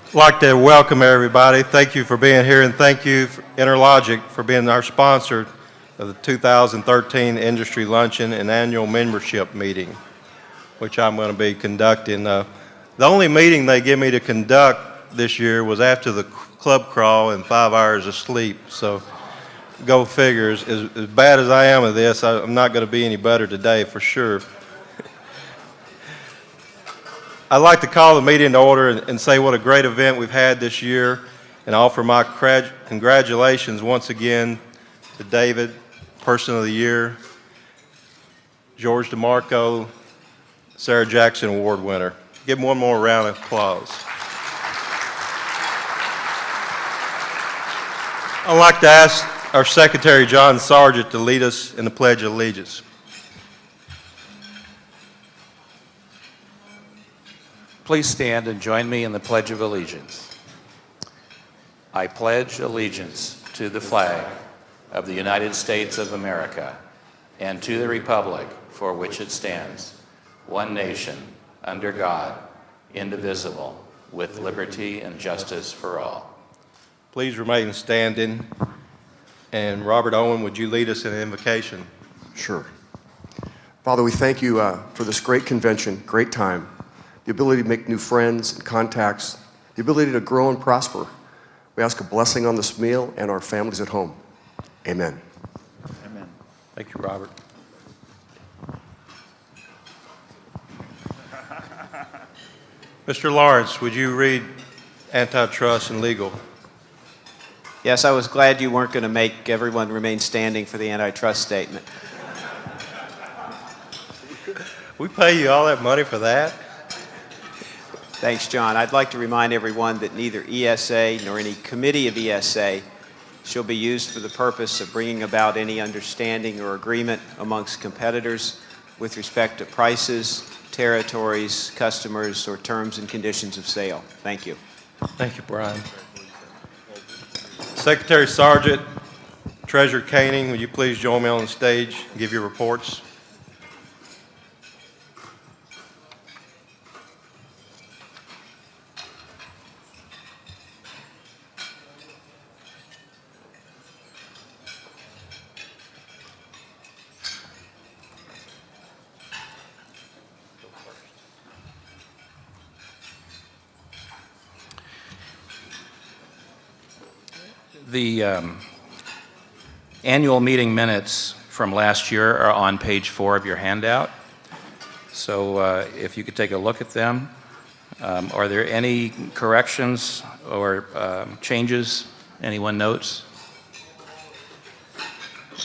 I'd like to welcome everybody. Thank you for being here, and thank you, Interlogic, for being our sponsor of the 2013 Industry Luncheon and Annual Membership Meeting, which I'm going to be conducting. The only meeting they give me to conduct this year was after the club crawl and 5 hours of sleep, so go figures. As bad as I am at this, I'm not going to be any better today for sure. I'd like to call the meeting to order and say what a great event we've had this year and offer my congratulations once again to David, Person of the Year, George DeMarco, Sarah Jackson Award winner. Give him one more round of applause. I'd like to ask our Secretary, John Sargent, to lead us in the Pledge of Allegiance. Please stand and join me in the Pledge of Allegiance. I pledge allegiance to the flag of the United States of America and to the republic for which it stands, one nation, under God, indivisible, with liberty and justice for all. Please remain standing. And Robert Owen, would you lead us in an invocation? Sure. Father, we thank you for this great convention, great time, the ability to make new friends and contacts, the ability to grow and prosper. We ask a blessing on this meal and our families at home. Amen. Amen. Thank you, Robert. Mr. Lawrence, would you read antitrust and legal? Yes, I was glad you weren't going to make everyone remain standing for the antitrust statement. We pay you all that money for that? Thanks, John. I'd like to remind everyone that neither ESA nor any committee of ESA shall be used for the purpose of bringing about any understanding or agreement amongst competitors with respect to prices, territories, customers, or terms and conditions of sale. Thank you. Thank you, Brian. Secretary Sargent, Treasurer Koenig, would you please join me on the stage and give your reports? The annual meeting minutes from last year are on page 4 of your handout. So if you could take a look at them. Are there any corrections or changes? Anyone notes?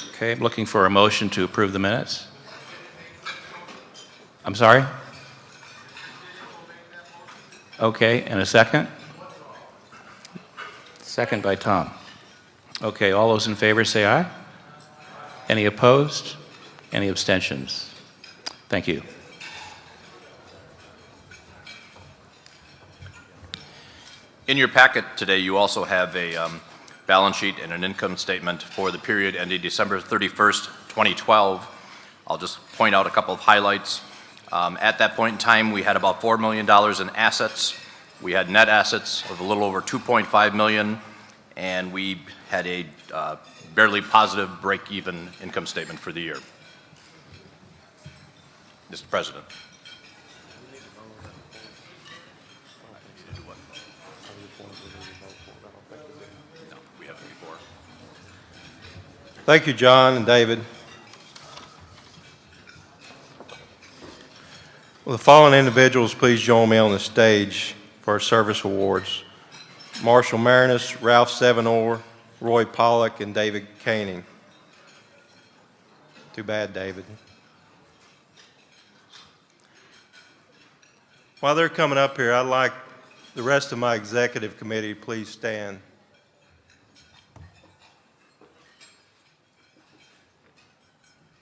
Okay, I'm looking for a motion to approve the minutes. I'm sorry? Okay, and a second? Second by Tom. Okay, all those in favor say aye. Any opposed? Any abstentions? Thank you. In your packet today, you also have a balance sheet and an income statement for the period ending December 31st, 2012. I'll just point out a couple of highlights. At that point in time, we had about $4 million in assets. We had net assets of a little over $2.5 million, and we had a barely positive break-even income statement for the year. Mr. President. No, we have it before. Thank you, John and David. Will the following individuals please join me on the stage for our service awards? Marshall Marinus, Ralph Sevenor, Roy Pollock, and David Koenig. Too bad, David. While they're coming up here, I'd like the rest of my executive committee to please stand.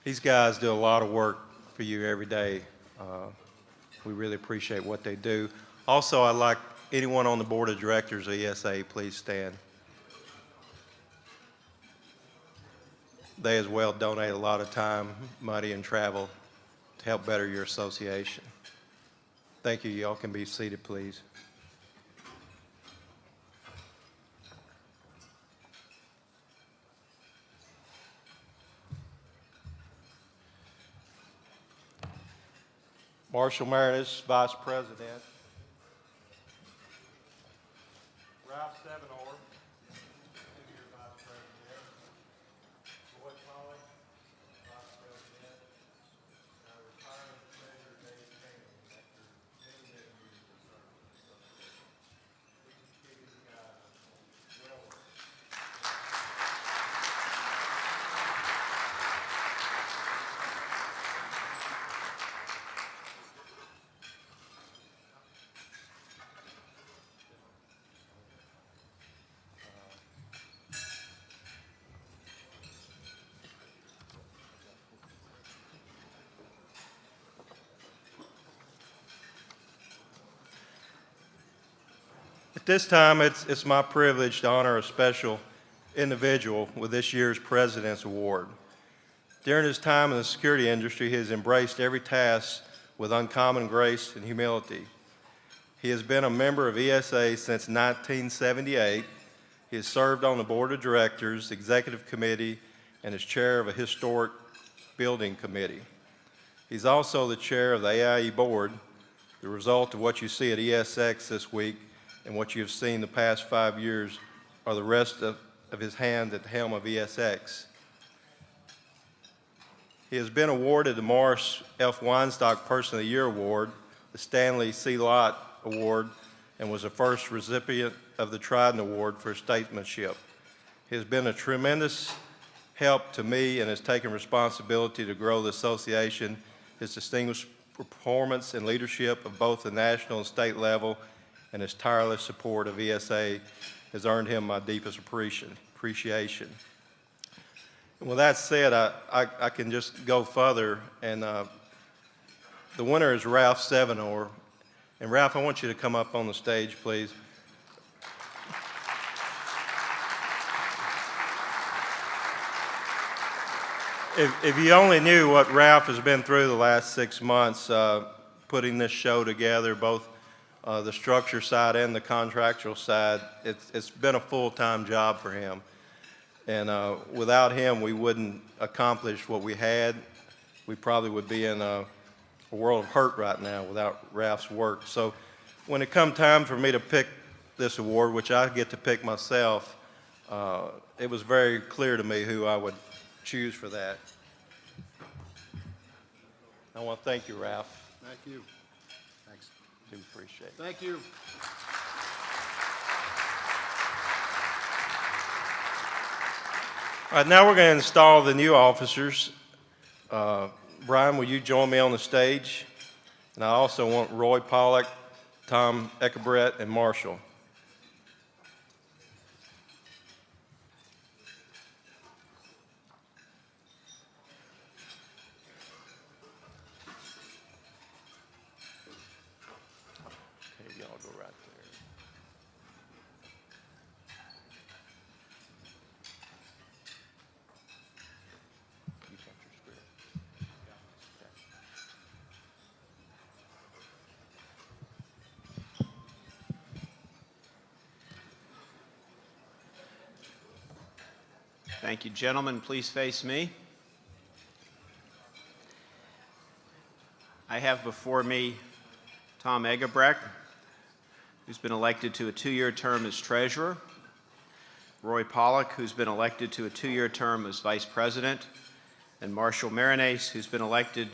These guys do a lot of work for you every day. We really appreciate what they do. Also, I'd like anyone on the board of directors of ESA, please stand. They as well donate a lot of time, money, and travel to help better your association. Thank you. Y'all can be seated, please. Marshall Marinus, Vice President. Ralph Sevenor, Senior Vice President. Roy Pollock, Vice President. And our retired Treasurer, Dave Campbell, after many, many years of service. So, we just give these guys well. At this time, it's my privilege to honor a special individual with this year's President's Award. During his time in the security industry, he has embraced every task with uncommon grace and humility. He has been a member of ESA since 1978. He has served on the Board of Directors, Executive Committee, and is chair of a historic building committee. He's also the chair of the AIE Board. The result of what you see at ESX this week and what you have seen the past 5 years are the rest of his hand at the helm of ESX. He has been awarded the Morris F. Weinstock Person of the Year Award, the Stanley C. Lott Award, and was the first recipient of the Trident Award for statesmanship. He has been a tremendous help to me and has taken responsibility to grow the association. His distinguished performance and leadership of both the national and state level and his tireless support of ESA has earned him my deepest appreciation. And with that said, I can just go further, and the winner is Ralph Sevenor. And Ralph, I want you to come up on the stage, please. If you only knew what Ralph has been through the last 6 months, putting this show together, both the structure side and the contractual side, it's been a full-time job for him. And without him, we wouldn't accomplish what we had. We probably would be in a world of hurt right now without Ralph's work. So when it come time for me to pick this award, which I get to pick myself, it was very clear to me who I would choose for that. I want to thank you, Ralph. Thank you. Thanks. Do appreciate it. Thank you. All right, now we're going to install the new officers. Brian, will you join me on the stage? And I also want Roy Pollock, Tom Eckebrett, and Marshall. Okay, y'all go right there. You got your script. Thank you, gentlemen. Please face me. I have before me Tom Eckebrett, who's been elected to a 2-year term as treasurer, Roy Pollock, who's been elected to a 2-year term as vice president, and Marshall Marinese, who's been elected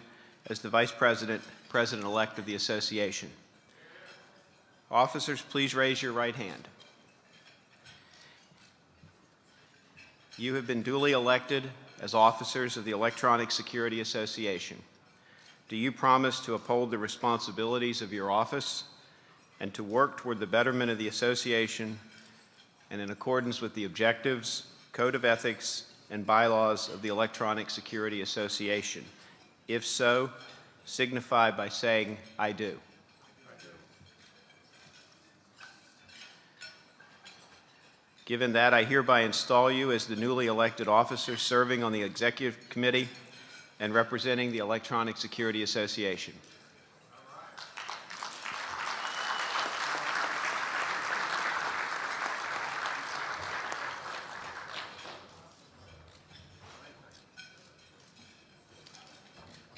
as the vice president, president-elect of the association. Officers, please raise your right hand. You have been duly elected as officers of the Electronic Security Association. Do you promise to uphold the responsibilities of your office and to work toward the betterment of the association and in accordance with the objectives, code of ethics, and bylaws of the Electronic Security Association? If so, signify by saying, "I do." Given that, I hereby install you as the newly elected officer serving on the Executive Committee and representing the Electronic Security Association.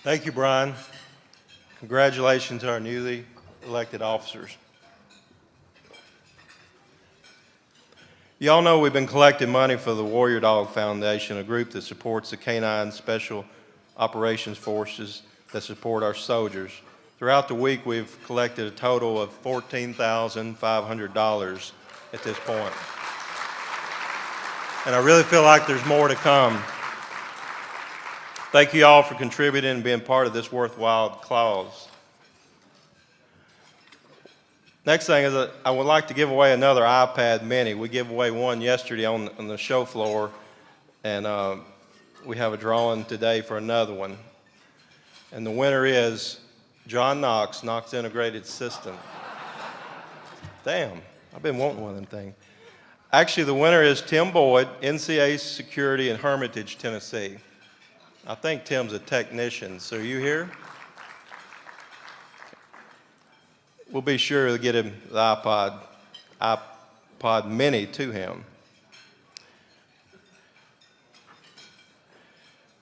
Thank you, Brian. Congratulations to our newly elected officers. You all know we've been collecting money for the Warrior Dog Foundation, a group that supports the canine special operations forces that support our soldiers. Throughout the week, we've collected a total of $14,500 at this point. And I really feel like there's more to come. Thank you all for contributing and being part of this worthwhile cause. Next thing is that I would like to give away another iPad mini. We gave away one yesterday on the show floor, and we have a drawing today for another one. And the winner is John Knox Integrated System. Damn, I've been wanting one of them things. Actually, the winner is Tim Boyd, NCA Security in Hermitage, Tennessee. I think Tim's a technician, so are you here? We'll be sure to get him the iPod mini to him.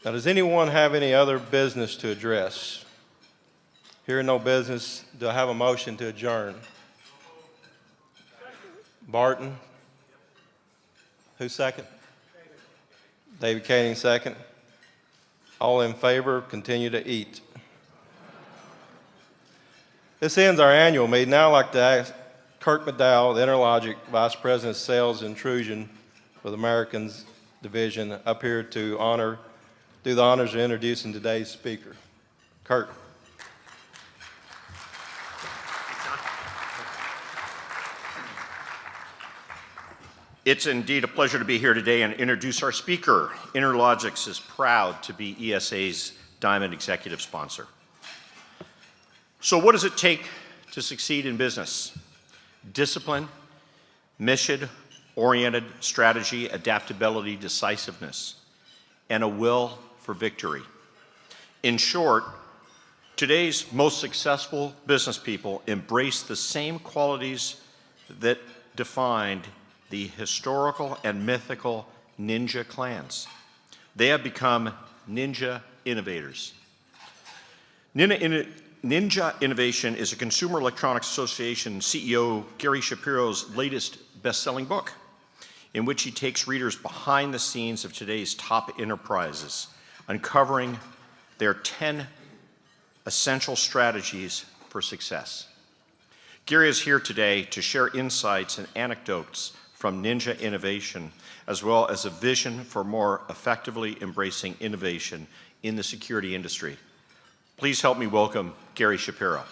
Now, does anyone have any other business to address? Hearing no business, do I have a motion to adjourn? Barton? Who second? David Kading second. All in favor, continue to eat. This ends our annual meeting. Now I'd like to ask Kirk McDowell, the Interlogic Vice President of Sales Intrusion for the Americans Division, up here to do the honors of introducing today's speaker. Kirk. It's indeed a pleasure to be here today and introduce our speaker. Interlogics is proud to be ESA's Diamond Executive Sponsor. So what does it take to succeed in business? Discipline, mission-oriented strategy, adaptability, decisiveness, and a will for victory. In short, today's most successful business people embrace the same qualities that defined the historical and mythical ninja clans. They have become ninja innovators. Ninja Innovation is a Consumer Electronics Association CEO Gary Shapiro's latest best-selling book, in which he takes readers behind the scenes of today's top enterprises, uncovering their 10 essential strategies for success. Gary is here today to share insights and anecdotes from Ninja Innovation, as well as a vision for more effectively embracing innovation in the security industry. Please help me welcome Gary Shapiro.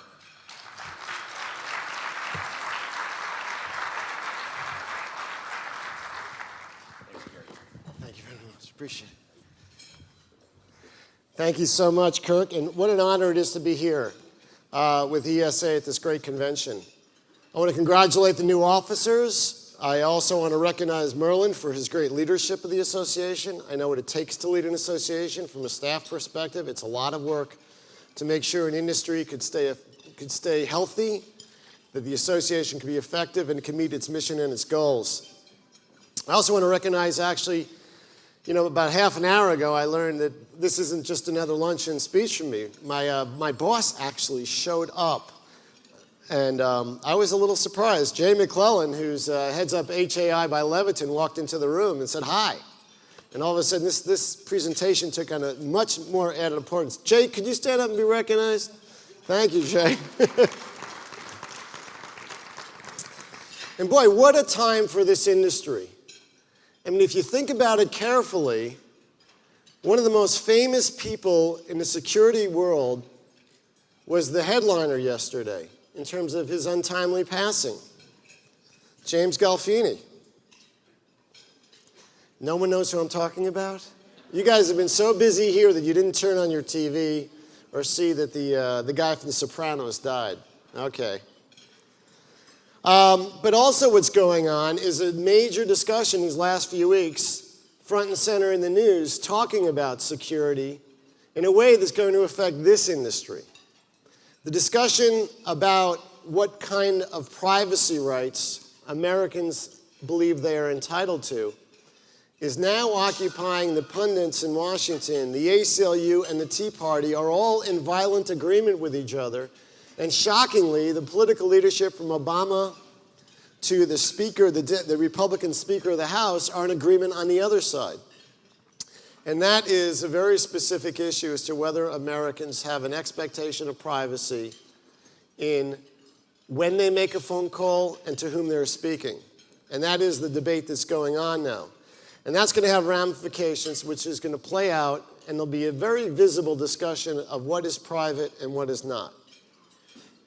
Thank you very much. Appreciate it. Thank you so much, Kirk. And what an honor it is to be here with ESA at this great convention. I want to congratulate the new officers. I also want to recognize Merlin for his great leadership of the association. I know what it takes to lead an association from a staff perspective. It's a lot of work to make sure an industry could stay healthy, that the association could be effective and can meet its mission and its goals. I also want to recognize, actually, about half an hour ago, I learned that this isn't just another luncheon speech from me. My boss actually showed up, and I was a little surprised. Jay McClellan, who's heads up HAI by Leviton, walked into the room and said, "Hi." And all of a sudden, this presentation took on a much more added importance. Jay, could you stand up and be recognized? Thank you, Jay. And boy, what a time for this industry. I mean, if you think about it carefully, one of the most famous people in the security world was the headliner yesterday in terms of his untimely passing, James Gandolfini. No one knows who I'm talking about? You guys have been so busy here that you didn't turn on your TV or see that the guy from The Sopranos died. Okay. But also what's going on is a major discussion these last few weeks, front and center in the news, talking about security in a way that's going to affect this industry. The discussion about what kind of privacy rights Americans believe they are entitled to is now occupying the pundits in Washington. The ACLU and the Tea Party are all in violent agreement with each other. And shockingly, the political leadership from Obama to the Speaker, the Republican Speaker of the House, are in agreement on the other side. And that is a very specific issue as to whether Americans have an expectation of privacy in when they make a phone call and to whom they're speaking. And that is the debate that's going on now. And that's going to have ramifications, which is going to play out, and there'll be a very visible discussion of what is private and what is not.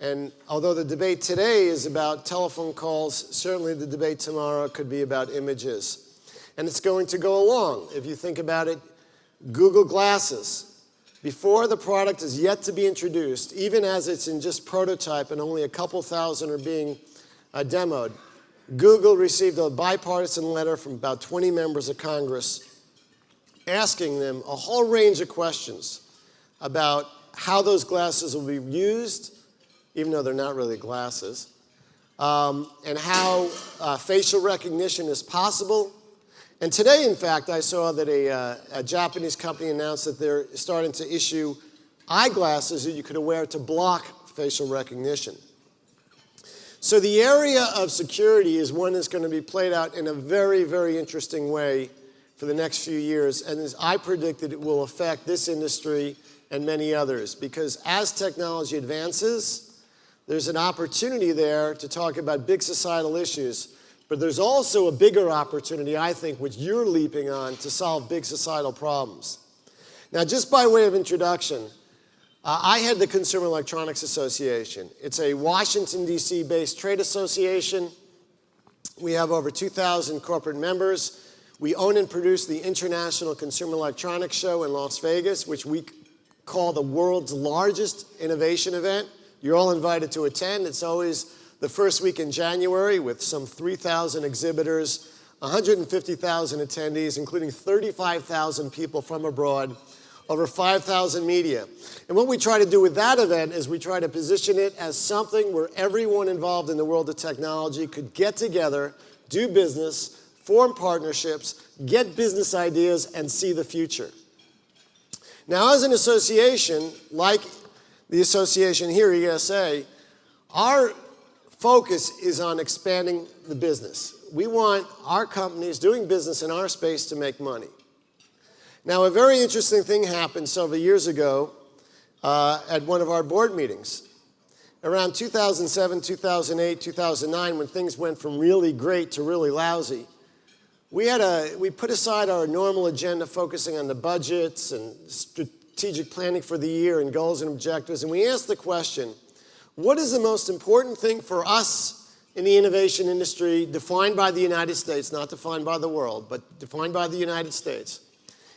And although the debate today is about telephone calls, certainly the debate tomorrow could be about images. And it's going to go along. If you think about it, Google Glasses, before the product is yet to be introduced, even as it's in just prototype and only a couple thousand are being demoed, Google received a bipartisan letter from about 20 members of Congress asking them a whole range of questions about how those glasses will be used, even though they're not really glasses, and how facial recognition is possible. And today, in fact, I saw that a Japanese company announced that they're starting to issue eyeglasses that you could wear to block facial recognition. So the area of security is one that's going to be played out in a very, very interesting way for the next few years. And as I predicted, it will affect this industry and many others. Because as technology advances, there's an opportunity there to talk about big societal issues. But there's also a bigger opportunity, I think, which you're leaping on to solve big societal problems. Now, just by way of introduction, I head the Consumer Electronics Association. It's a Washington, D.C. based trade association. We have over 2,000 corporate members. We own and produce the International Consumer Electronics Show in Las Vegas, which we call the world's largest innovation event. You're all invited to attend. It's always the first week in January with some 3,000 exhibitors, 150,000 attendees, including 35,000 people from abroad, over 5,000 media. And what we try to do with that event is we try to position it as something where everyone involved in the world of technology could get together, do business, form partnerships, get business ideas, and see the future. Now, as an association, like the association here, ESA, our focus is on expanding the business. We want our companies doing business in our space to make money. Now, a very interesting thing happened several years ago at one of our board meetings. Around 2007, 2008, 2009, when things went from really great to really lousy, we put aside our normal agenda focusing on the budgets and strategic planning for the year and goals and objectives, and we asked the question, what is the most important thing for us in the innovation industry, defined by the United States, not defined by the world, but defined by the United States,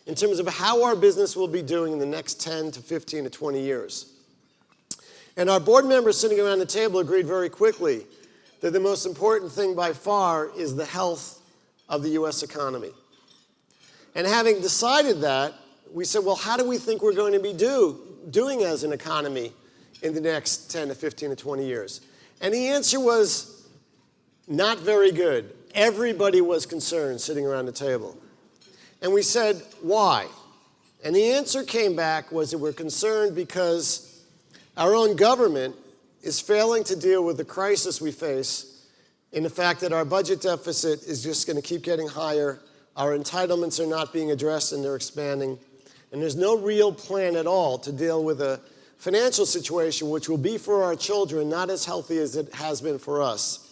in terms of how our business will be doing in the next 10 to 15 to 20 years? And our board members sitting around the table agreed very quickly that the most important thing by far is the health of the US economy. And having decided that, we said, well, how do we think we're going to be doing as an economy in the next 10 to 15 to 20 years? And the answer was not very good. Everybody was concerned sitting around the table. And we said, why? And the answer came back was that we're concerned because our own government is failing to deal with the crisis we face in the fact that our budget deficit is just going to keep getting higher, our entitlements are not being addressed and they're expanding, and there's no real plan at all to deal with a financial situation which will be for our children not as healthy as it has been for us.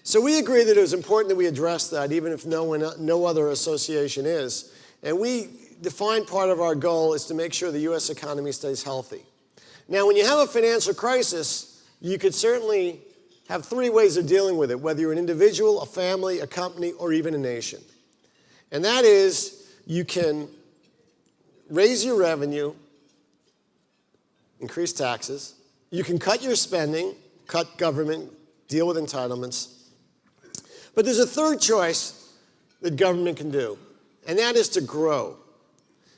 So we agreed that it was important that we address that, even if no other association is. And we defined part of our goal is to make sure the U.S. economy stays healthy. Now, when you have a financial crisis, you could certainly have three ways of dealing with it, whether you're an individual, a family, a company, or even a nation. And that is, you can raise your revenue, increase taxes, you can cut your spending, cut government, deal with entitlements. But there's a third choice that government can do, and that is to grow.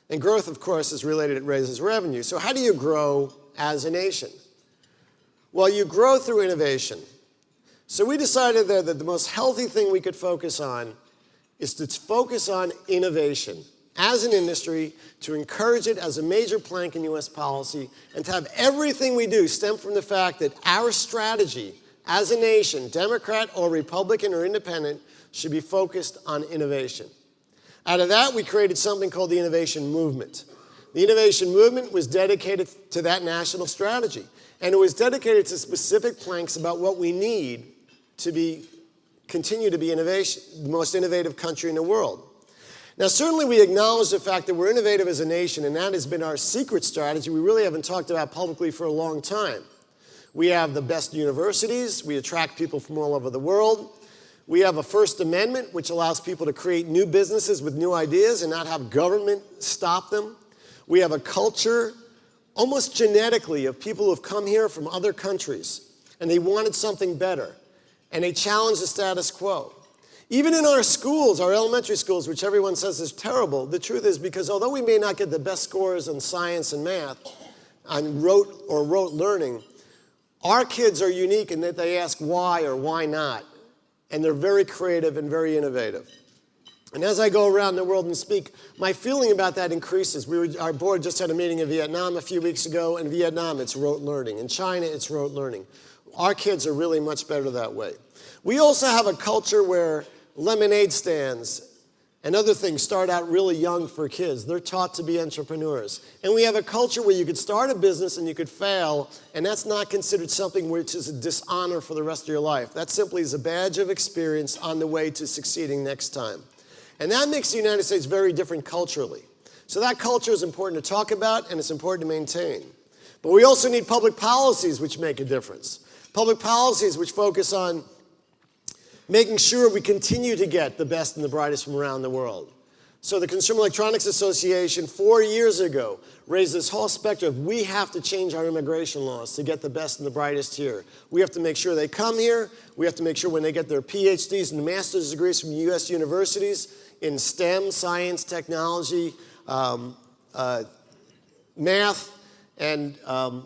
And growth, of course, is related, it raises revenue. So how do you grow as a nation? Well, you grow through innovation. So we decided that the most healthy thing we could focus on is to focus on innovation as an industry, to encourage it as a major plank in U.S. policy, and to have everything we do stem from the fact that our strategy as a nation, Democrat or Republican or independent, should be focused on innovation. Out of that, we created something called the Innovation Movement. The Innovation Movement was dedicated to that national strategy, and it was dedicated to specific planks about what we need to continue to be the most innovative country in the world. Now, certainly we acknowledge the fact that we're innovative as a nation, and that has been our secret strategy we really haven't talked about publicly for a long time. We have the best universities. We attract people from all over the world. We have a First Amendment, which allows people to create new businesses with new ideas and not have government stop them. We have a culture, almost genetically, of people who have come here from other countries, and they wanted something better, and they challenged the status quo. Even in our schools, our elementary schools, which everyone says is terrible, the truth is because although we may not get the best scores on science and math, on rote learning, our kids are unique in that they ask why or why not, and they're very creative and very innovative. And as I go around the world and speak, my feeling about that increases. Our board just had a meeting in Vietnam a few weeks ago. In Vietnam, it's rote learning. In China, it's rote learning. Our kids are really much better that way. We also have a culture where lemonade stands and other things start out really young for kids. They're taught to be entrepreneurs. And we have a culture where you could start a business and you could fail, and that's not considered something which is a dishonor for the rest of your life. That simply is a badge of experience on the way to succeeding next time. And that makes the United States very different culturally. So that culture is important to talk about, and it's important to maintain. But we also need public policies which make a difference. Public policies which focus on making sure we continue to get the best and the brightest from around the world. So the Consumer Electronics Association 4 years ago raised this whole spectrum of we have to change our immigration laws to get the best and the brightest here. We have to make sure they come here. We have to make sure when they get their PhDs and master's degrees from U.S. universities in STEM, science, technology, math, and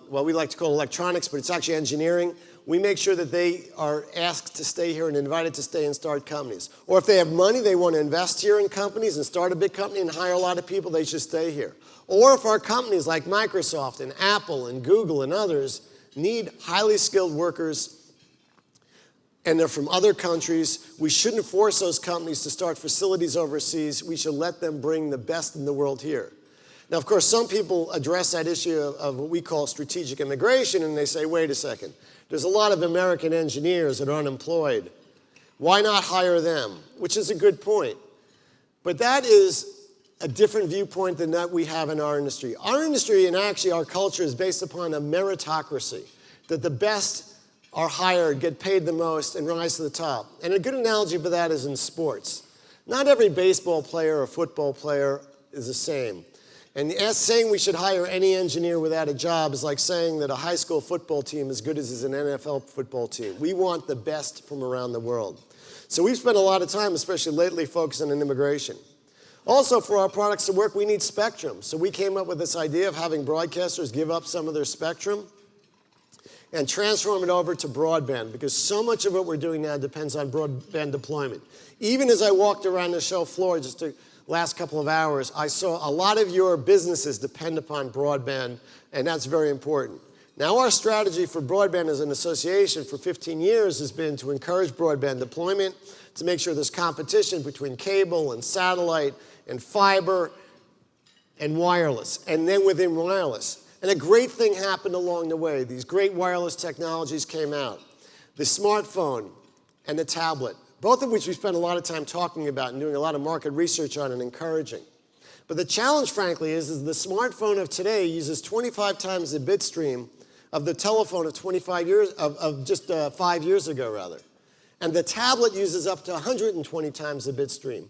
what we like to call electronics, but it's actually engineering. We make sure that they are asked to stay here and invited to stay and start companies. Or if they have money, they want to invest here in companies and start a big company and hire a lot of people, they should stay here. Or if our companies like Microsoft and Apple and Google and others need highly skilled workers and they're from other countries, we shouldn't force those companies to start facilities overseas. We should let them bring the best in the world here. Now, of course, some people address that issue of what we call strategic immigration, and they say, wait a second. There's a lot of American engineers that are unemployed. Why not hire them? Which is a good point. But that is a different viewpoint than that we have in our industry. Our industry, and actually our culture, is based upon a meritocracy, that the best are hired, get paid the most, and rise to the top. And a good analogy for that is in sports. Not every baseball player or football player is the same. And saying we should hire any engineer without a job is like saying that a high school football team is good as an NFL football team. We want the best from around the world. So we've spent a lot of time, especially lately, focusing on immigration. Also, for our products to work, we need spectrum. So we came up with this idea of having broadcasters give up some of their spectrum and transform it over to broadband, because so much of what we're doing now depends on broadband deployment. Even as I walked around the show floor just the last couple of hours, I saw a lot of your businesses depend upon broadband, and that's very important. Now, our strategy for broadband as an association for 15 years has been to encourage broadband deployment, to make sure there's competition between cable and satellite and fiber and wireless, and then within wireless. And a great thing happened along the way. These great wireless technologies came out. The smartphone and the tablet, both of which we spent a lot of time talking about and doing a lot of market research on and encouraging. But the challenge, frankly, is the smartphone of today uses 25 times the bit stream of the telephone of 5 years ago, rather. And the tablet uses up to 120 times the bit stream.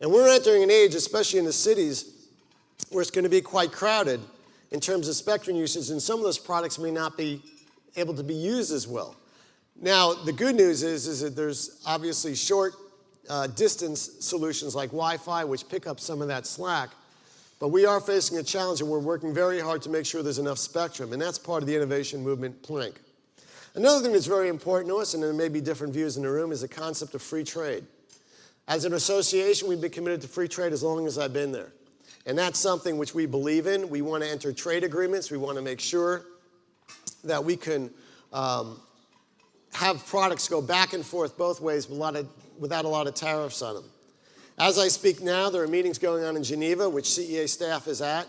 And we're entering an age, especially in the cities, where it's going to be quite crowded in terms of spectrum usage, and some of those products may not be able to be used as well. Now, the good news is that there's obviously short distance solutions like Wi-Fi, which pick up some of that slack. But we are facing a challenge, and we're working very hard to make sure there's enough spectrum, and that's part of the innovation movement plank. Another thing that's very important to us, and there may be different views in the room, is the concept of free trade. As an association, we've been committed to free trade as long as I've been there. And that's something which we believe in. We want to enter trade agreements. We want to make sure that we can have products go back and forth both ways without a lot of tariffs on them. As I speak now, there are meetings going on in Geneva, which CEA staff is at,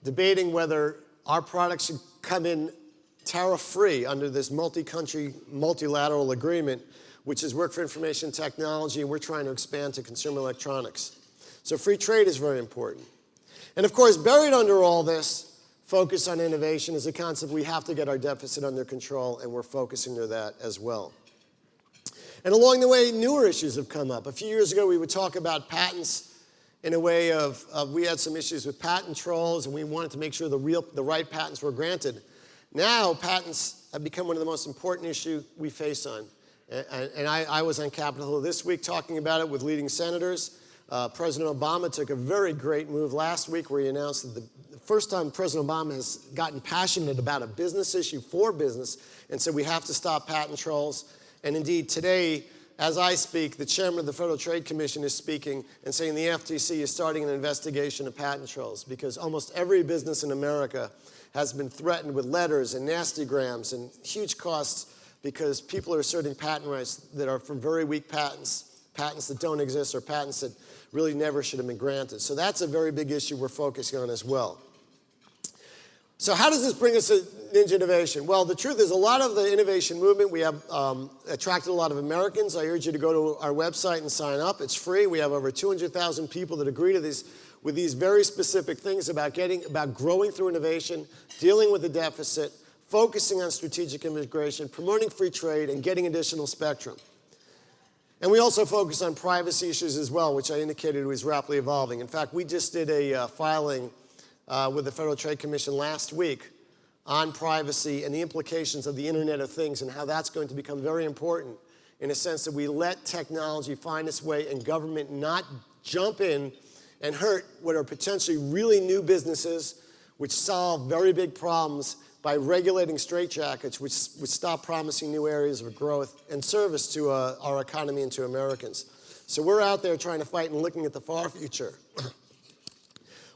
debating whether our products should come in tariff-free under this multi-country, multilateral agreement, which is Work for Information Technology, and we're trying to expand to consumer electronics. So free trade is very important. And of course, buried under all this, focus on innovation is a concept we have to get our deficit under control, and we're focusing on that as well. And along the way, newer issues have come up. A few years ago, we would talk about patents in a way of we had some issues with patent trolls, and we wanted to make sure the right patents were granted. Now, patents have become one of the most important issues we face on. And I was on Capitol Hill this week talking about it with leading senators. President Obama took a very great move last week where he announced that the first time President Obama has gotten passionate about a business issue for business and said we have to stop patent trolls. And indeed, today, as I speak, the chairman of the Federal Trade Commission is speaking and saying the FTC is starting an investigation of patent trolls because almost every business in America has been threatened with letters and nastygrams and huge costs because people are asserting patent rights that are from very weak patents, patents that don't exist, or patents that really never should have been granted. So that's a very big issue we're focusing on as well. So how does this bring us to Ninja Innovation? Well, the truth is a lot of the innovation movement, we have attracted a lot of Americans. I urge you to go to our website and sign up. It's free. We have over 200,000 people that agree to this with these very specific things about growing through innovation, dealing with the deficit, focusing on strategic immigration, promoting free trade, and getting additional spectrum. And we also focus on privacy issues as well, which I indicated was rapidly evolving. In fact, we just did a filing with the Federal Trade Commission last week on privacy and the implications of the Internet of Things and how that's going to become very important in a sense that we let technology find its way and government not jump in and hurt what are potentially really new businesses which solve very big problems by regulating straitjackets which stop promising new areas of growth and service to our economy and to Americans. So we're out there trying to fight and looking at the far future.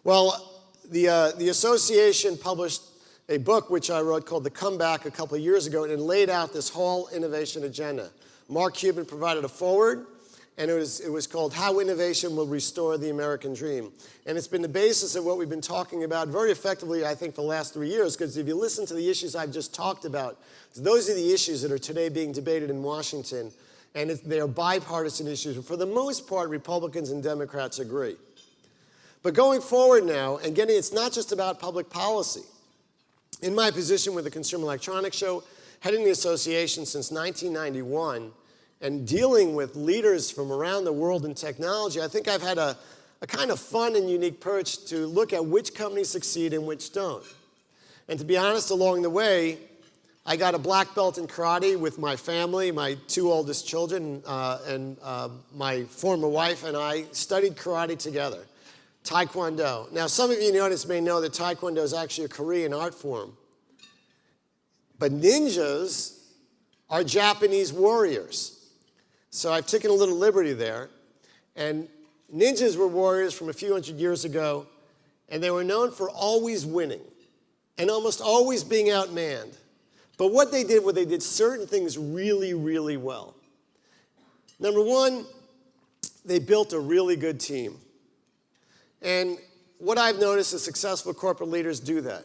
Well, the association published a book which I wrote called The Comeback a couple of years ago, and it laid out this whole innovation agenda. Mark Cuban provided a foreword, and it was called How Innovation Will Restore the American Dream. And it's been the basis of what we've been talking about very effectively, I think, for the last 3 years, because if you listen to the issues I've just talked about, those are the issues that are today being debated in Washington, and they are bipartisan issues. For the most part, Republicans and Democrats agree. But going forward now, and it's not just about public policy. In my position with the Consumer Electronics Show, heading the association since 1991, and dealing with leaders from around the world in technology, I think I've had a kind of fun and unique perch to look at which companies succeed and which don't. And to be honest, along the way, I got a black belt in karate with my family, my 2 oldest children, and my former wife and I studied karate together. Taekwondo. Now, some of you may know that Taekwondo is actually a Korean art form. But ninjas are Japanese warriors. So I've taken a little liberty there. And ninjas were warriors from a few hundred years ago, and they were known for always winning and almost always being outmanned. But what they did was they did certain things really, really well. Number one, they built a really good team. And what I've noticed is successful corporate leaders do that.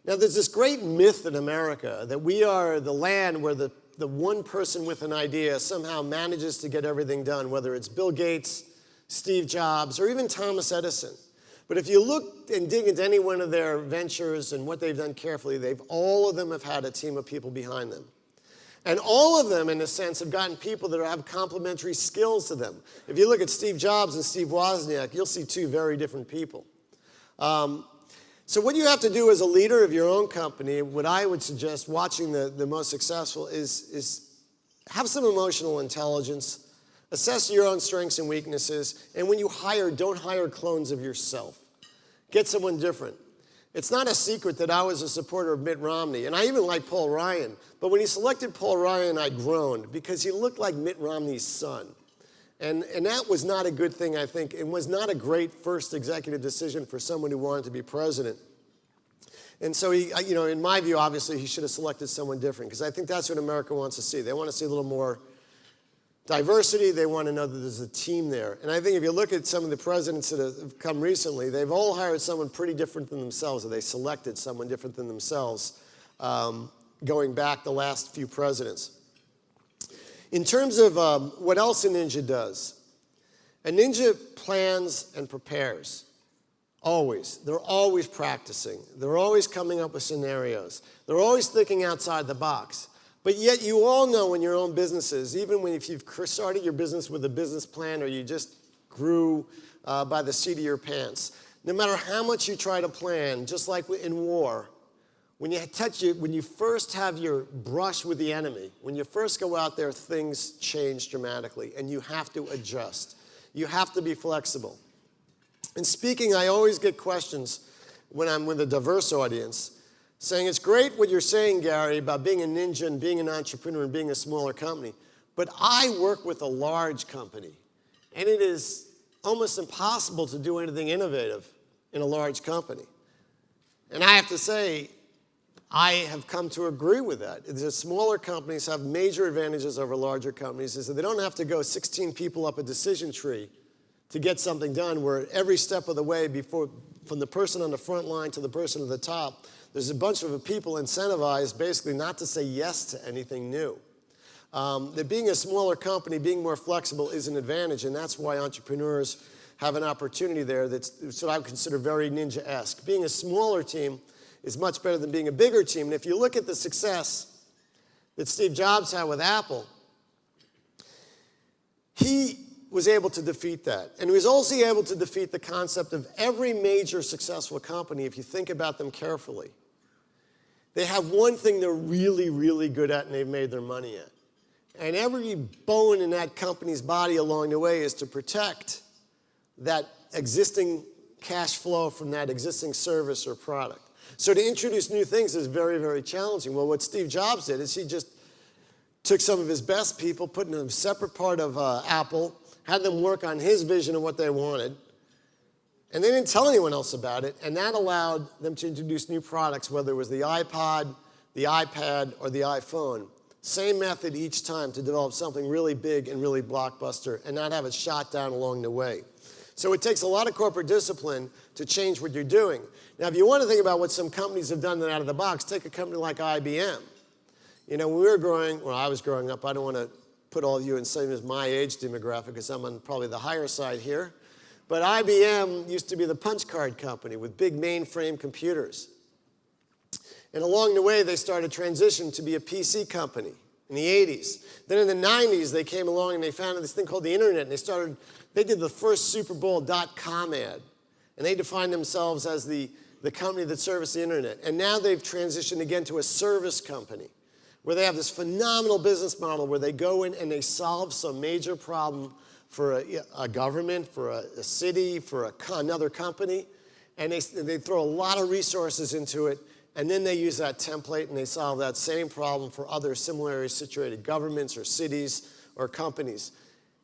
Now, there's this great myth in America that we are the land where the one person with an idea somehow manages to get everything done, whether it's Bill Gates, Steve Jobs, or even Thomas Edison. But if you look and dig into any one of their ventures and what they've done carefully, all of them have had a team of people behind them. And all of them, in a sense, have gotten people that have complementary skills to them. If you look at Steve Jobs and Steve Wozniak, you'll see 2 very different people. So what you have to do as a leader of your own company, what I would suggest watching the most successful is have some emotional intelligence, assess your own strengths and weaknesses, and when you hire, don't hire clones of yourself. Get someone different. It's not a secret that I was a supporter of Mitt Romney, and I even like Paul Ryan. But when he selected Paul Ryan, I groaned because he looked like Mitt Romney's son. And that was not a good thing, I think. It was not a great first executive decision for someone who wanted to be president. And so, in my view, obviously, he should have selected someone different, because I think that's what America wants to see. They want to see a little more diversity. They want to know that there's a team there. And I think if you look at some of the presidents that have come recently, they've all hired someone pretty different than themselves, or they selected someone different than themselves, going back the last few presidents. In terms of what else a ninja does, a ninja plans and prepares. Always. They're always practicing. They're always coming up with scenarios. They're always thinking outside the box. But yet you all know in your own businesses, even if you've started your business with a business plan or you just grew by the seat of your pants, no matter how much you try to plan, just like in war, when you first have your brush with the enemy, when you first go out there, things change dramatically, and you have to adjust. You have to be flexible. In speaking, I always get questions when I'm with a diverse audience saying, it's great what you're saying, Gary, about being a ninja and being an entrepreneur and being a smaller company, but I work with a large company, and it is almost impossible to do anything innovative in a large company. And I have to say, I have come to agree with that. The smaller companies have major advantages over larger companies, is that they don't have to go 16 people up a decision tree to get something done, where every step of the way, from the person on the front line to the person at the top, there's a bunch of people incentivized basically not to say yes to anything new. That being a smaller company, being more flexible is an advantage, and that's why entrepreneurs have an opportunity there that's what I would consider very ninja-esque. Being a smaller team is much better than being a bigger team. And if you look at the success that Steve Jobs had with Apple, he was able to defeat that. And he was also able to defeat the concept of every major successful company, if you think about them carefully. They have one thing they're really, really good at, and they've made their money at. And every bone in that company's body along the way is to protect that existing cash flow from that existing service or product. So to introduce new things is very, very challenging. Well, what Steve Jobs did is he just took some of his best people, put them in a separate part of Apple, had them work on his vision of what they wanted, and they didn't tell anyone else about it, and that allowed them to introduce new products, whether it was the iPod, the iPad, or the iPhone. Same method each time to develop something really big and really blockbuster and not have it shot down along the way. So it takes a lot of corporate discipline to change what you're doing. Now, if you want to think about what some companies have done out of the box, take a company like IBM. You know, when we were growing, well, I was growing up, I don't want to put all of you in same as my age demographic, because I'm on probably the higher side here. But IBM used to be the punch card company with big mainframe computers. And along the way, they started transition to be a PC company in the 80s. Then in the 90s, they came along and they founded this thing called the internet, and they did the first Super Bowl .com ad. And they defined themselves as the company that serviced the internet. And now they've transitioned again to a service company, where they have this phenomenal business model where they go in and they solve some major problem for a government, for a city, for another company, and they throw a lot of resources into it, and then they use that template and they solve that same problem for other similarly situated governments or cities or companies.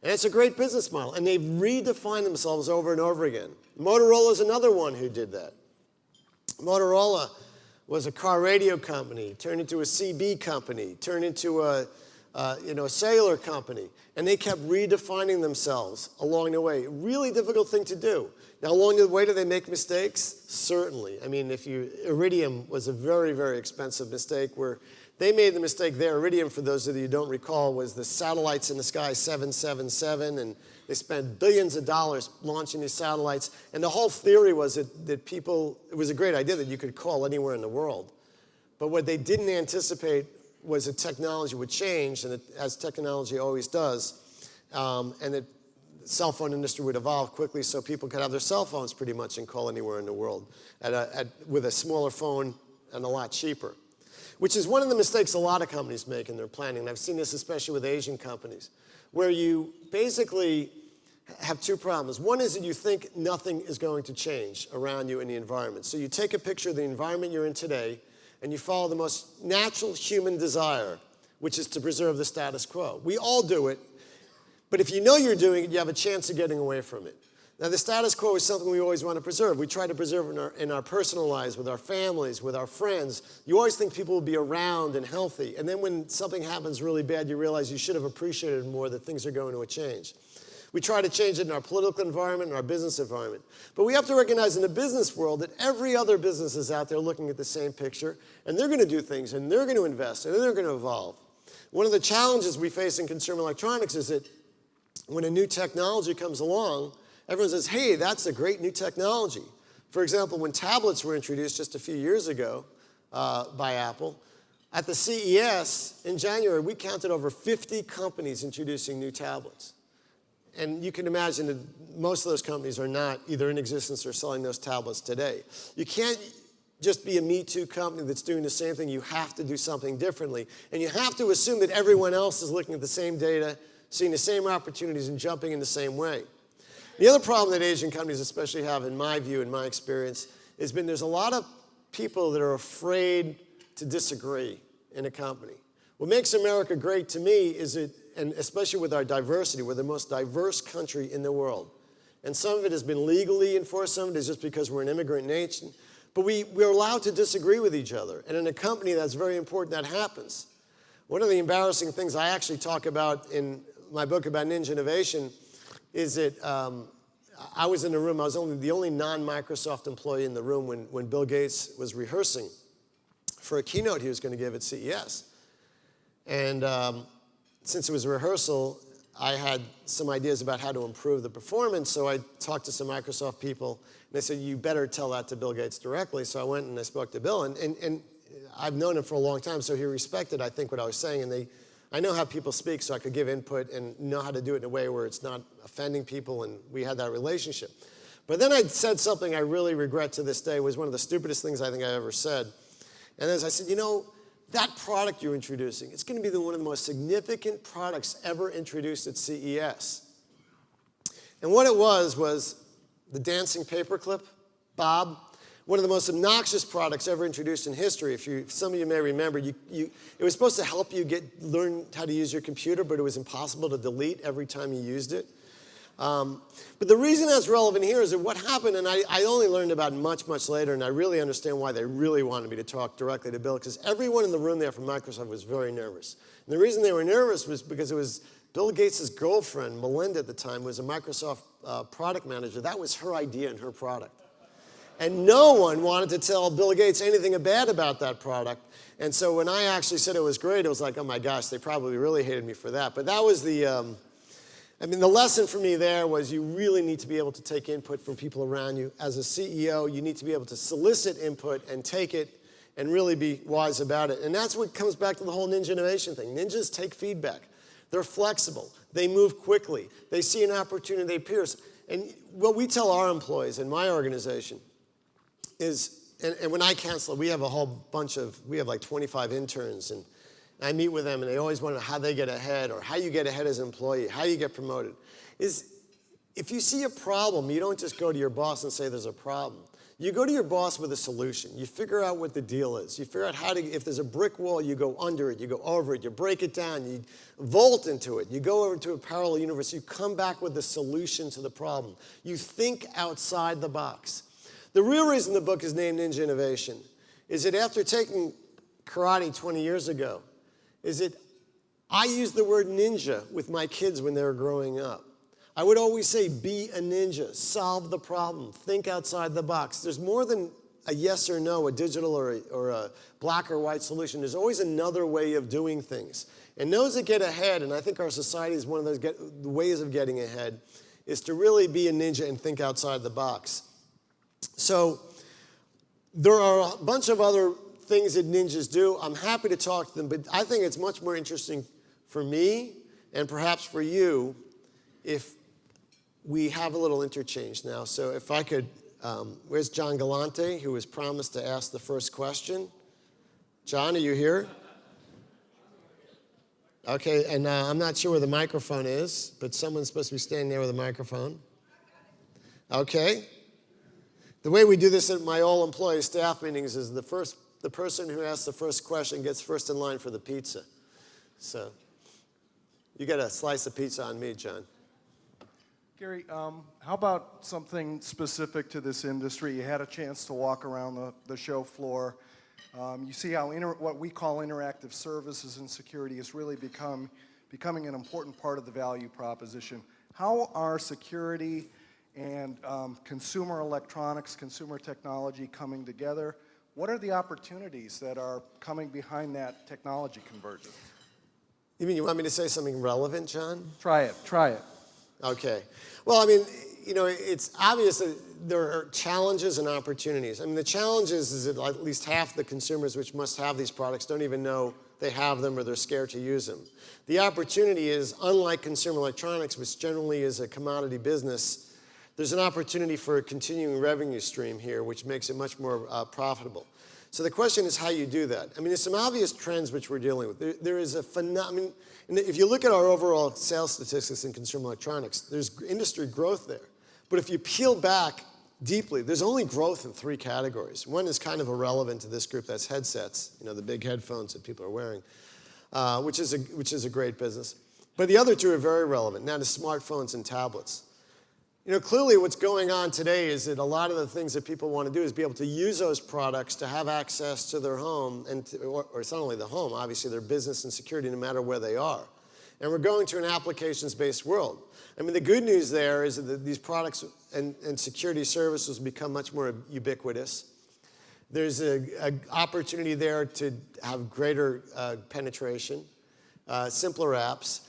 And it's a great business model, and they've redefined themselves over and over again. Motorola is another one who did that. Motorola was a car radio company, turned into a CB company, turned into a cellular company, and they kept redefining themselves along the way. Really difficult thing to do. Now, along the way, do they make mistakes? Certainly. I mean, Iridium was a very, very expensive mistake where they made the mistake there. Iridium, for those of you who don't recall, was the satellites in the sky 777, and they spent billions of dollars launching these satellites. And the whole theory was that people, it was a great idea that you could call anywhere in the world. But what they didn't anticipate was that technology would change, and as technology always does, and that the cell phone industry would evolve quickly so people could have their cell phones pretty much and call anywhere in the world with a smaller phone and a lot cheaper, which is one of the mistakes a lot of companies make in their planning. And I've seen this especially with Asian companies, where you basically have two problems. One is that you think nothing is going to change around you in the environment. So you take a picture of the environment you're in today, and you follow the most natural human desire, which is to preserve the status quo. We all do it. But if you know you're doing it, you have a chance of getting away from it. Now, the status quo is something we always want to preserve. We try to preserve in our personal lives, with our families, with our friends. You always think people will be around and healthy. And then when something happens really bad, you realize you should have appreciated more that things are going to change. We try to change it in our political environment and our business environment. But we have to recognize in the business world that every other business is out there looking at the same picture, and they're going to do things, and they're going to invest, and they're going to evolve. One of the challenges we face in consumer electronics is that when a new technology comes along, everyone says, hey, that's a great new technology. For example, when tablets were introduced just a few years ago by Apple, at the CES in January, we counted over 50 companies introducing new tablets. And you can imagine that most of those companies are not either in existence or selling those tablets today. You can't just be a Me Too company that's doing the same thing. You have to do something differently. And you have to assume that everyone else is looking at the same data, seeing the same opportunities, and jumping in the same way. The other problem that Asian companies especially have, in my view, in my experience, has been there's a lot of people that are afraid to disagree in a company. What makes America great to me is it, and especially with our diversity, we're the most diverse country in the world. And some of it has been legally enforced, some of it is just because we're an immigrant nation. But we're allowed to disagree with each other. And in a company, that's very important that happens. One of the embarrassing things I actually talk about in my book about Ninja Innovation is that I was in the room, I was the only non-Microsoft employee in the room when Bill Gates was rehearsing for a keynote he was going to give at CES. And since it was a rehearsal, I had some ideas about how to improve the performance, so I talked to some Microsoft people, and they said, you better tell that to Bill Gates directly. So I went and I spoke to Bill, and I've known him for a long time, so he respected, I think, what I was saying, and I know how people speak, so I could give input and know how to do it in a way where it's not offending people, and we had that relationship. But then I said something I really regret to this day. It was one of the stupidest things I think I ever said. And as I said, you know, that product you're introducing, it's going to be one of the most significant products ever introduced at CES. And what it was the dancing paperclip, Bob, one of the most obnoxious products ever introduced in history. If some of you may remember, it was supposed to help you learn how to use your computer, but it was impossible to delete every time you used it. But the reason that's relevant here is that what happened, and I only learned about it much, much later, and I really understand why they really wanted me to talk directly to Bill, because everyone in the room there from Microsoft was very nervous. And the reason they were nervous was because it was Bill Gates' girlfriend, Melinda at the time, was a Microsoft product manager. That was her idea and her product. And no one wanted to tell Bill Gates anything bad about that product. And so when I actually said it was great, it was like, oh my gosh, they probably really hated me for that. But that was the lesson for me there was you really need to be able to take input from people around you. As a CEO, you need to be able to solicit input and take it and really be wise about it. And that's what comes back to the whole Ninja Innovation thing. Ninjas take feedback. They're flexible. They move quickly. They see an opportunity, they pierce. And what we tell our employees in my organization is, and when I counsel, we have a whole bunch we have like 25 interns, and I meet with them, and they always want to know how they get ahead or how you get ahead as an employee, how you get promoted. Is if you see a problem, you don't just go to your boss and say there's a problem. You go to your boss with a solution. You figure out what the deal is. You figure out if there's a brick wall, you go under it, you go over it, you break it down, you vault into it, you go over to a parallel universe, you come back with a solution to the problem. You think outside the box. The real reason the book is named Ninja Innovation is that after taking karate 20 years ago, is that I used the word ninja with my kids when they were growing up. I would always say, be a ninja, solve the problem, think outside the box. There's more than a yes or no, a digital or a black or white solution. There's always another way of doing things. And those that get ahead, and I think our society is one of those ways of getting ahead, is to really be a ninja and think outside the box. So there are a bunch of other things that ninjas do. I'm happy to talk to them, but I think it's much more interesting for me and perhaps for you if we have a little interchange now. So if I could, where's John Galante, who was promised to ask the first question? John, are you here? Okay, and I'm not sure where the microphone is, but someone's supposed to be standing there with a microphone. Okay. The way we do this at my all-employee staff meetings is the person who asks the first question gets first in line for the pizza. So, You get a slice of pizza on me, John. Gary, how about something specific to this industry? You had a chance to walk around the show floor. You see how what we call interactive services and security is really becoming an important part of the value proposition. How are security and consumer electronics, consumer technology coming together? What are the opportunities that are coming behind that technology convergence? You mean you want me to say something relevant, John? Try it. Okay. Well, I mean, you know, it's obvious that there are challenges and opportunities. I mean, the challenges is that at least half the consumers which must have these products don't even know they have them or they're scared to use them. The opportunity is, unlike consumer electronics, which generally is a commodity business, there's an opportunity for a continuing revenue stream here, which makes it much more profitable. So the question is how you do that. I mean, there's some obvious trends which we're dealing with. There is a phenomenon, if you look at our overall sales statistics in consumer electronics, there's industry growth there. But if you peel back deeply, there's only growth in 3 categories. One is kind of irrelevant to this group, that's headsets, you know, the big headphones that people are wearing, which is a great business. But the other 2 are very relevant, now to smartphones and tablets. You know, clearly what's going on today is that a lot of the things that people want to do is be able to use those products to have access to their home, and or it's not only the home, obviously their business and security no matter where they are. And we're going to an applications-based world. I mean, the good news there is that these products and security services become much more ubiquitous. There's an opportunity there to have greater penetration, simpler apps,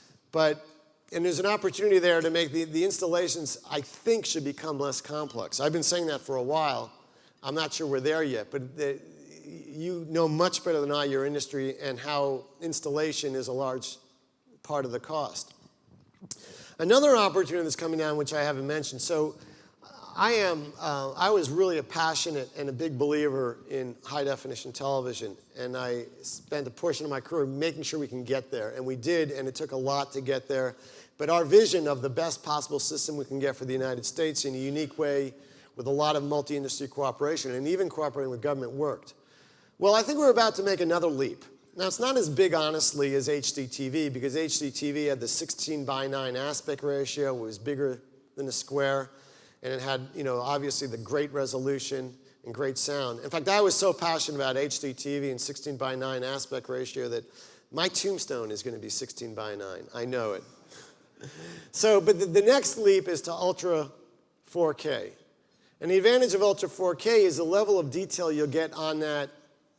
and there's an opportunity there to make the installations, I think, should become less complex. I've been saying that for a while. I'm not sure we're there yet, but you know much better than I your industry and how installation is a large part of the cost. Another opportunity that's coming down, which I haven't mentioned, so I was really a passionate and a big believer in high-definition television, and I spent a portion of my career making sure we can get there, and we did, and it took a lot to get there. But our vision of the best possible system we can get for the United States in a unique way with a lot of multi-industry cooperation and even cooperating with government worked. Well, I think we're about to make another leap. Now, it's not as big, honestly, as HDTV, because HDTV had the 16:9 aspect ratio. It was bigger than a square, and it had, you know, obviously the great resolution and great sound. In fact, I was so passionate about HDTV and 16:9 aspect ratio that my tombstone is going to be 16:9. I know it. So, but the next leap is to Ultra 4K. And the advantage of Ultra 4K is the level of detail you'll get on that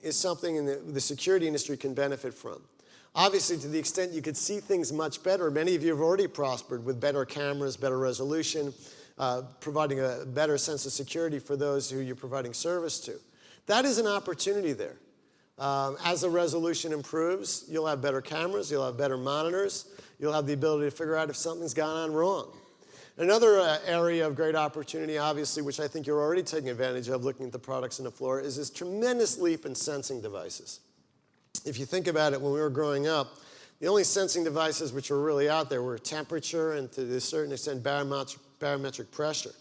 is something the security industry can benefit from. Obviously, to the extent you could see things much better, many of you have already prospered with better cameras, better resolution, providing a better sense of security for those who you're providing service to. That is an opportunity there. As the resolution improves, you'll have better cameras, you'll have better monitors, you'll have the ability to figure out if something's gone on wrong. Another area of great opportunity, obviously, which I think you're already taking advantage of looking at the products on the floor, is this tremendous leap in sensing devices. If you think about it, when we were growing up, the only sensing devices which were really out there were temperature and, to a certain extent, barometric pressure.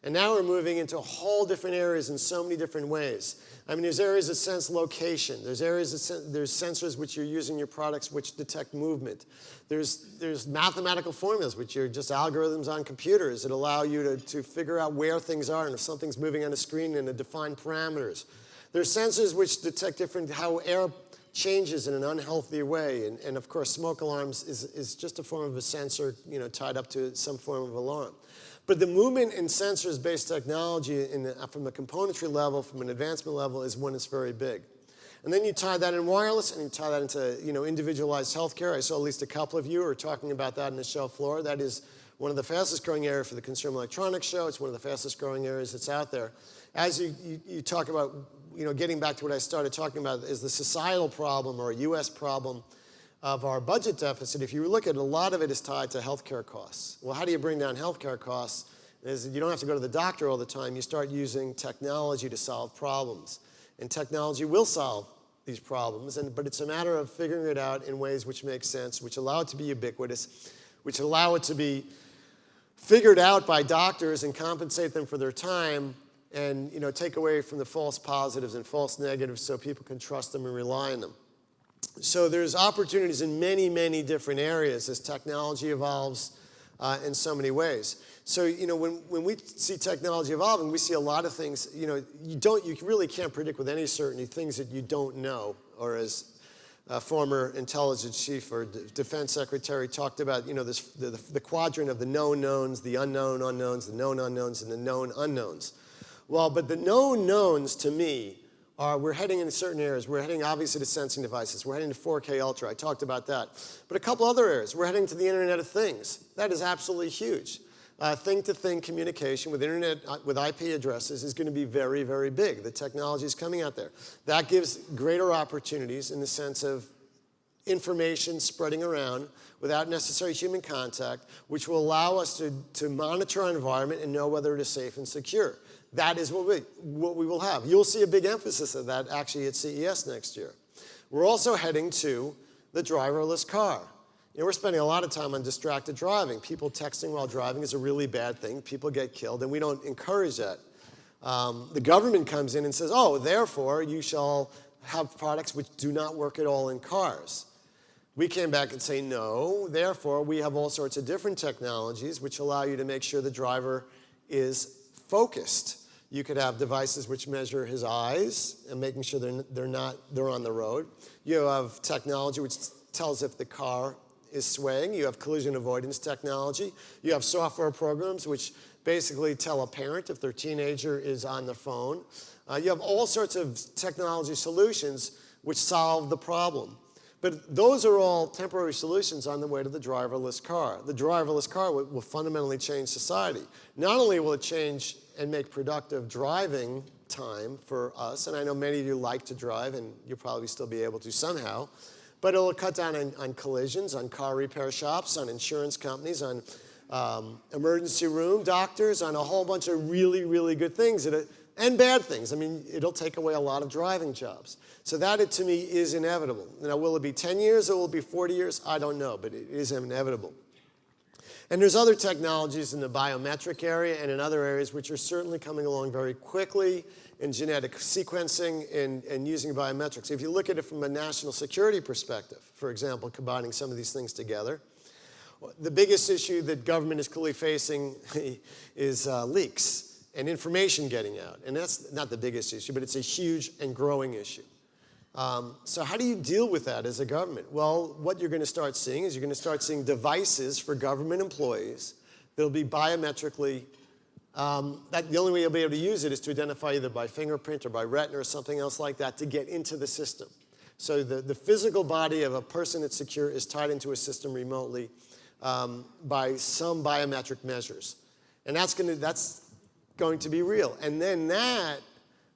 And now we're moving into whole different areas in so many different ways. I mean, there's areas that sense location. There's areas that there's sensors which you're using your products which detect movement. There's mathematical formulas which are just algorithms on computers that allow you to figure out where things are and if something's moving on a screen and to define parameters. There's sensors which detect how air changes in an unhealthy way. And of course, smoke alarms is just a form of a sensor, you know, tied up to some form of alarm. But the movement in sensors-based technology from a componentry level, from an advancement level, is one that's very big. And then you tie that in wireless, and you tie that into, you know, individualized healthcare. I saw at least a couple of you are talking about that in the show floor. That is one of the fastest growing areas for the Consumer Electronics Show. It's one of the fastest growing areas that's out there. As you talk about, you know, getting back to what I started talking about, is the societal problem or a U.S. problem of our budget deficit. If you look at it, a lot of it is tied to healthcare costs. Well, how do you bring down healthcare costs? Is you don't have to go to the doctor all the time. You start using technology to solve problems. And technology will solve these problems, but it's a matter of figuring it out in ways which make sense, which allow it to be ubiquitous, which allow it to be figured out by doctors and compensate them for their time and, you know, take away from the false positives and false negatives so people can trust them and rely on them. So there's opportunities in many, many different areas as technology evolves in so many ways. So, when we see technology evolving, we see a lot of things, you really can't predict with any certainty things that you don't know, or as a former intelligence chief or defense secretary talked about, the quadrant of the known knowns, the unknown unknowns, the known unknowns, and the known unknowns. Well, but the known knowns to me are we're heading in certain areas. We're heading obviously to sensing devices. We're heading to 4K Ultra. I talked about that. But a couple other areas. We're heading to the Internet of Things. That is absolutely huge. Thing-to-thing communication with internet, with IP addresses is going to be very, very big. The technology is coming out there. That gives greater opportunities in the sense of information spreading around without necessary human contact, which will allow us to monitor our environment and know whether it is safe and secure. That is what we will have. You'll see a big emphasis of that actually at CES next year. We're also heading to the driverless car. We're spending a lot of time on distracted driving. People texting while driving is a really bad thing. People get killed, and we don't encourage that. The government comes in and says, oh, therefore, you shall have products which do not work at all in cars. We came back and say, no, therefore, we have all sorts of different technologies which allow you to make sure the driver is focused. You could have devices which measure his eyes and making sure they're on the road. You have technology which tells if the car is swaying. You have collision avoidance technology. You have software programs which basically tell a parent if their teenager is on the phone. You have all sorts of technology solutions which solve the problem. But those are all temporary solutions on the way to the driverless car. The driverless car will fundamentally change society. Not only will it change and make productive driving time for us, and I know many of you like to drive, and you'll probably still be able to somehow, but it'll cut down on collisions, on car repair shops, on insurance companies, on emergency room doctors, on a whole bunch of really, really good things and bad things. I mean, it'll take away a lot of driving jobs. So that, to me, is inevitable. Now, will it be 10 years or will it be 40 years? I don't know, but it is inevitable. And there's other technologies in the biometric area and in other areas which are certainly coming along very quickly in genetic sequencing and using biometrics. If you look at it from a national security perspective, for example, combining some of these things together, the biggest issue that government is clearly facing is leaks and information getting out. And that's not the biggest issue, but it's a huge and growing issue. So how do you deal with that as a government? Well, what you're going to start seeing is you're going to start seeing devices for government employees that will be biometrically, the only way you'll be able to use it is to identify either by fingerprint or by retina or something else like that to get into the system. So the physical body of a person that's secure is tied into a system remotely by some biometric measures. And that's going to be real. And then that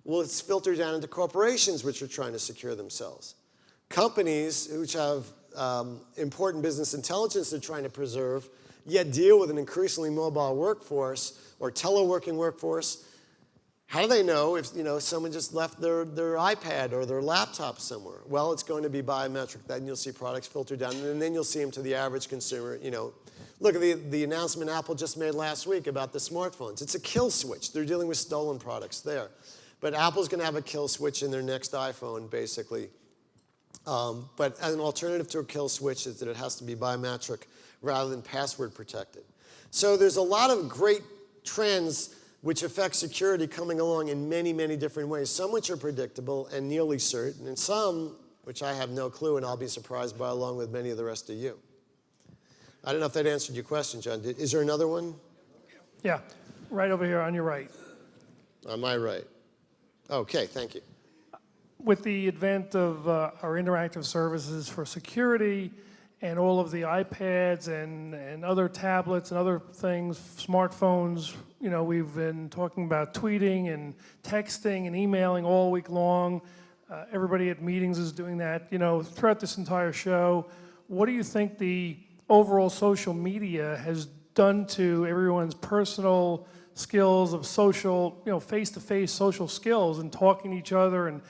will filter down into corporations which are trying to secure themselves. Companies which have important business intelligence they're trying to preserve, yet deal with an increasingly mobile workforce or teleworking workforce. How do they know if someone just left their iPad or their laptop somewhere? Well, it's going to be biometric. Then you'll see products filtered down, and then you'll see them to the average consumer. Look at the announcement Apple just made last week about the smartphones. It's a kill switch. They're dealing with stolen products there. But Apple's going to have a kill switch in their next iPhone, basically. But as an alternative to a kill switch is that it has to be biometric rather than password protected. So there's a lot of great trends which affect security coming along in many, many different ways, some which are predictable and nearly certain, and some which I have no clue and I'll be surprised by along with many of the rest of you. I don't know if that answered your question, John. Is there another one? Yeah, right over here on your right. On my right. Okay, thank you. With the advent of our interactive services for security and all of the iPads and other tablets and other things, smartphones, we've been talking about tweeting and texting and emailing all week long. Everybody at meetings is doing that, throughout this entire show. What do you think the overall social media has done to everyone's personal skills of social, face-to-face social skills and talking to each other and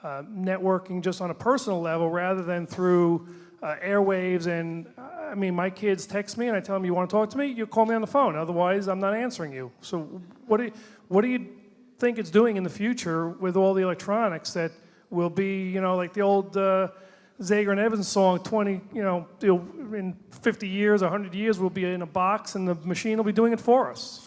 networking just on a personal level rather than through airwaves? And I mean, my kids text me and I tell them, you want to talk to me? You call me on the phone. Otherwise, I'm not answering you. So what do you think it's doing in the future with all the electronics that will be, like the old Zager and Evans song, in 50 years, 100 years, we'll be in a box and the machine will be doing it for us?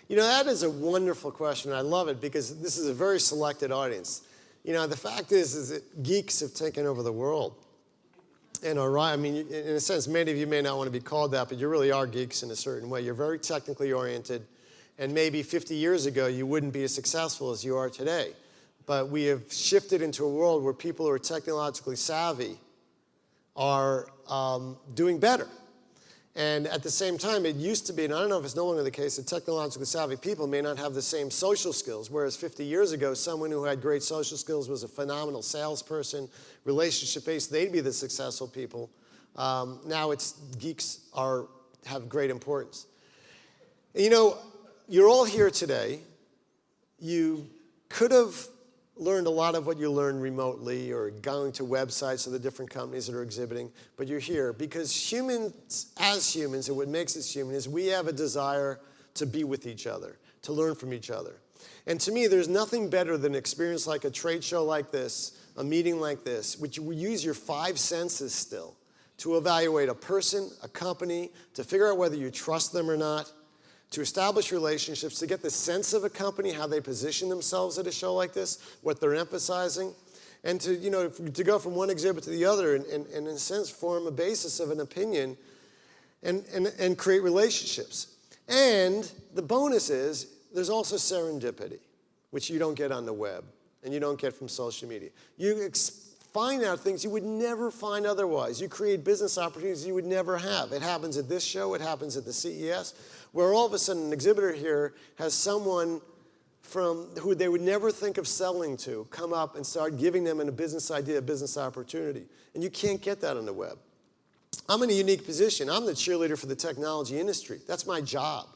You know, that is a wonderful question. I love it because this is a very selected audience. You know, the fact is that geeks have taken over the world. And I mean, in a sense, many of you may not want to be called that, but you really are geeks in a certain way. You're very technically oriented, and maybe 50 years ago, you wouldn't be as successful as you are today. But we have shifted into a world where people who are technologically savvy are doing better. And at the same time, it used to be, and I don't know if it's no longer the case, that technologically savvy people may not have the same social skills, whereas 50 years ago, someone who had great social skills was a phenomenal salesperson, relationship-based, they'd be the successful people. Now geeks have great importance. You know, you're all here today. You could have learned a lot of what you learned remotely or going to websites of the different companies that are exhibiting, but you're here because humans, and what makes us human is we have a desire to be with each other, to learn from each other. And to me, there's nothing better than an experience like a trade show like this, a meeting like this, which you use your 5 senses still to evaluate a person, a company, to figure out whether you trust them or not, to establish relationships, to get the sense of a company, how they position themselves at a show like this, what they're emphasizing, and to go from one exhibit to the other and in a sense form a basis of an opinion and create relationships. And the bonus is there's also serendipity, which you don't get on the web and you don't get from social media. You find out things you would never find otherwise. You create business opportunities you would never have. It happens at this show, it happens at the CES, where all of a sudden an exhibitor here has someone from who they would never think of selling to come up and start giving them a business idea, a business opportunity. And you can't get that on the web. I'm in a unique position. I'm the cheerleader for the technology industry. That's my job.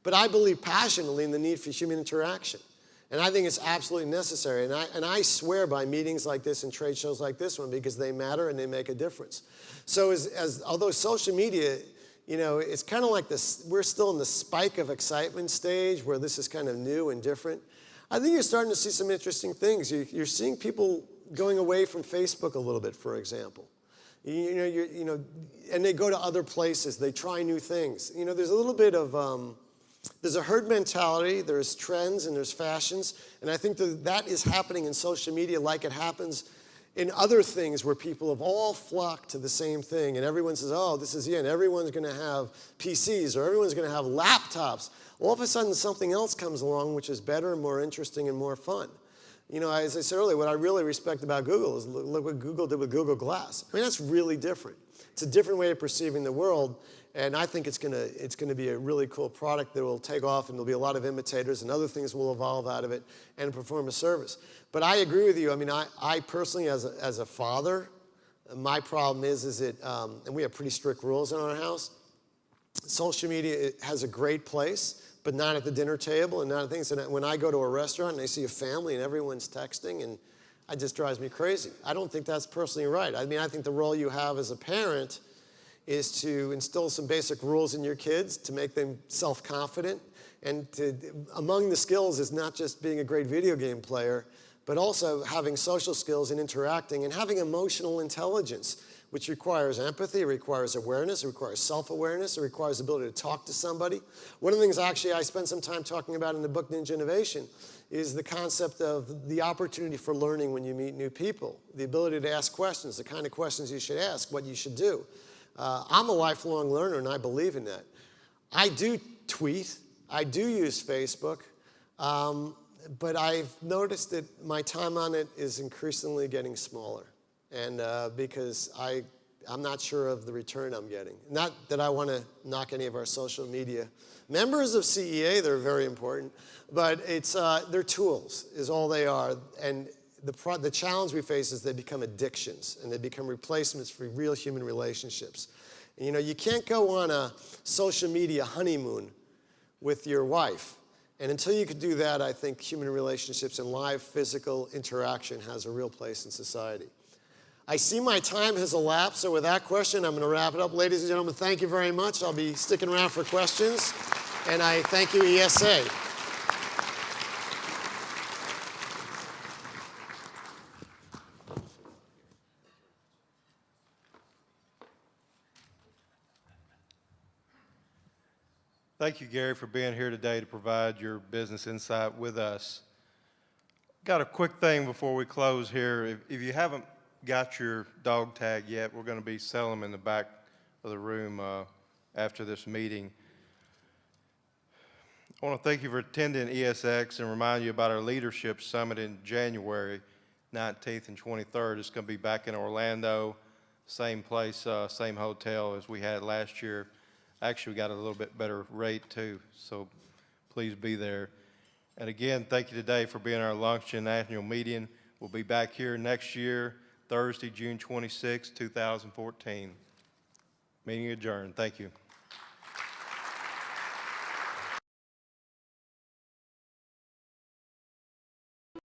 But I believe passionately in the need for human interaction. And I think it's absolutely necessary. And I swear by meetings like this and trade shows like this one because they matter and they make a difference. So although social media, you know, it's kind of like this, we're still in the spike of excitement stage where this is kind of new and different. I think you're starting to see some interesting things. You're seeing people going away from Facebook a little bit, for example. And they go to other places. They try new things. You know, there's a little bit of there's a herd mentality, there's trends, and there's fashions, and I think that is happening in social media like it happens in other things where people have all flocked to the same thing, and everyone says, oh, this is and everyone's going to have PCs, or everyone's going to have laptops. All of a sudden, something else comes along which is better and more interesting and more fun. You know, as I said earlier, what I really respect about Google is look what Google did with Google Glass. I mean, that's really different. It's a different way of perceiving the world. And I think it's going to be a really cool product that will take off, and there'll be a lot of imitators, and other things will evolve out of it and perform a service. But I agree with you. I mean, I personally, as a father, my problem is that, and we have pretty strict rules in our house. Social media has a great place, but not at the dinner table and not at things. And when I go to a restaurant and I see a family and everyone's texting, and it just drives me crazy. I don't think that's personally right. I mean, I think the role you have as a parent is to instill some basic rules in your kids to make them self-confident. And among the skills is not just being a great video game player, but also having social skills and interacting and having emotional intelligence, which requires empathy, it requires awareness, it requires self-awareness, it requires the ability to talk to somebody. One of the things actually I spent some time talking about in the book Ninja Innovation is the concept of the opportunity for learning when you meet new people, the ability to ask questions, the kind of questions you should ask, what you should do. I'm a lifelong learner, and I believe in that. I do tweet. I do use Facebook. But I've noticed that my time on it is increasingly getting smaller. And because I'm not sure of the return I'm getting. Not that I want to knock any of our social media members of CEA. They're very important. But they're tools, is all they are. And the challenge we face is they become addictions, and they become replacements for real human relationships. And, you know, you can't go on a social media honeymoon with your wife. And until you could do that, I think human relationships and live physical interaction has a real place in society. I see my time has elapsed, so with that question, I'm going to wrap it up. Ladies and gentlemen, thank you very much. I'll be sticking around for questions. And I thank you, ESA. Thank you, Gary, for being here today to provide your business insight with us. Got a quick thing before we close here. If you haven't got your dog tag yet, we're going to be selling them in the back of the room after this meeting. I want to thank you for attending ESX and remind you about our Leadership Summit in January 19th and 23rd. It's going to be back in Orlando, same place, same hotel as we had last year. Actually, we got a little bit better rate too, so please be there. And again, thank you today for being our Luncheon annual meeting. We'll be back here next year, Thursday, June 26, 2014. Meeting adjourned. Thank you.